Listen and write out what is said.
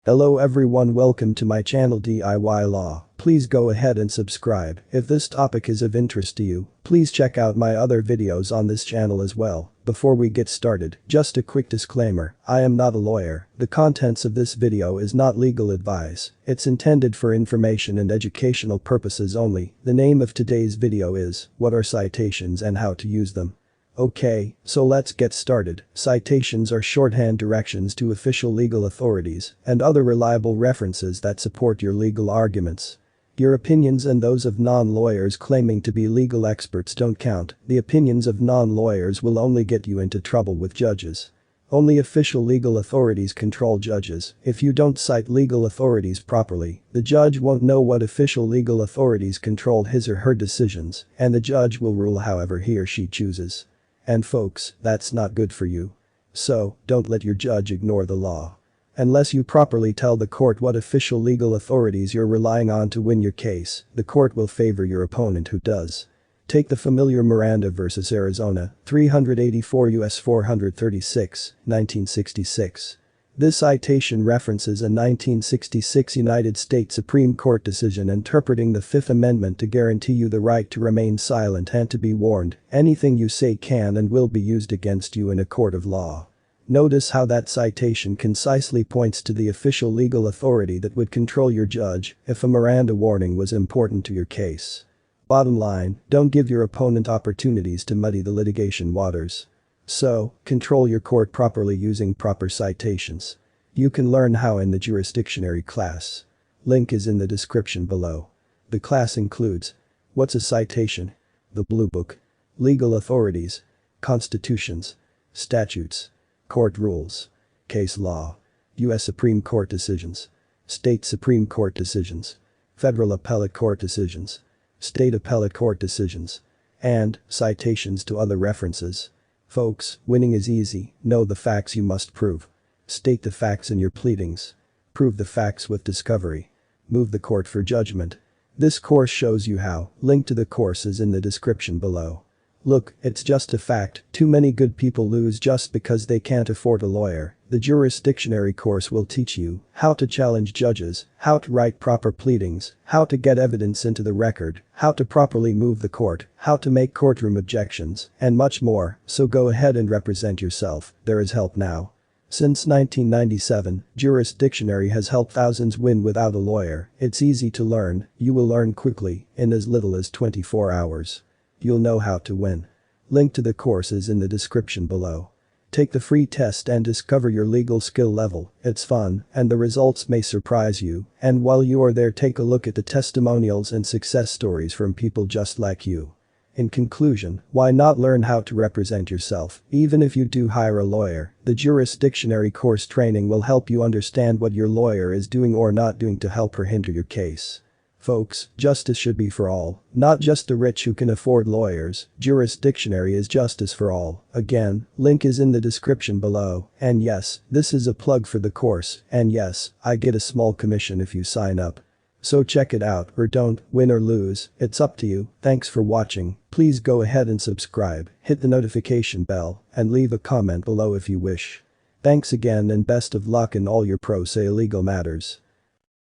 Hello everyone, welcome to my channel DIY Law. Please go ahead and subscribe. If this topic is of interest to you, please check out my other videos on this channel as well. Before we get started, just a quick disclaimer, I am not a lawyer. The contents of this video is not legal advice. It's intended for information and educational purposes only. The name of today's video is, What are citations and how to use them? Okay, so let's get started. Citations are shorthand directions to official legal authorities and other reliable references that support your legal arguments. Your opinions and those of non-lawyers claiming to be legal experts don't count. The opinions of non-lawyers will only get you into trouble with judges. Only official legal authorities control judges. If you don't cite legal authorities properly, the judge won't know what official legal authorities control his or her decisions, and the judge will rule however he or she chooses. And folks, that's not good for you. So, don't let your judge ignore the law. Unless you properly tell the court what official legal authorities you're relying on to win your case, the court will favor your opponent who does. Take the familiar Miranda vs. Arizona, 384 U.S. 436, 1966. This citation references a 1966 United States Supreme Court decision interpreting the Fifth Amendment to guarantee you the right to remain silent and to be warned. Anything you say can and will be used against you in a court of law. Notice how that citation concisely points to the official legal authority that would control your judge if a Miranda warning was important to your case. Bottom line, don't give your opponent opportunities to muddy the litigation waters. So, control your court properly using proper citations. You can learn how in the Jurisdictionary Class. Link is in the description below. The class includes: What's a citation? The Blue Book. Legal authorities. Constitutions. Statutes. Court rules. Case law. U.S. Supreme Court decisions. State Supreme Court decisions. Federal Appellate Court decisions. State Appellate Court decisions. And citations to other references. Folks, winning is easy. Know the facts you must prove. State the facts in your pleadings. Prove the facts with discovery. Move the court for judgment. This course shows you how. Link to the course is in the description below. Look, it's just a fact, too many good people lose just because they can't afford a lawyer. The jurisdictionary course will teach you how to challenge judges, how to write proper pleadings, how to get evidence into the record, how to properly move the court, how to make courtroom objections, and much more, so go ahead and represent yourself. There is help now. Since 1997, Jurisdictionary has helped thousands win without a lawyer. It's easy to learn, you will learn quickly, in as little as 24 hours. You'll know how to win. Link to the course is in the description below. Take the free test and discover your legal skill level. It's fun, and the results may surprise you, and while you are there, take a look at the testimonials and success stories from people just like you. In conclusion, why not learn how to represent yourself? Even if you do hire a lawyer, the Jurisdictionary course training will help you understand what your lawyer is doing or not doing to help or hinder your case. Folks, justice should be for all, not just the rich who can afford lawyers. Jurisdictionary is justice for all. Again, link is in the description below. And yes, this is a plug for the course, and yes, I get a small commission if you sign up. So check it out or don't. Win or lose, it's up to you. Thanks for watching. Please go ahead and subscribe, hit the notification bell, and leave a comment below if you wish. Thanks again and best of luck in all your pro se legal matters.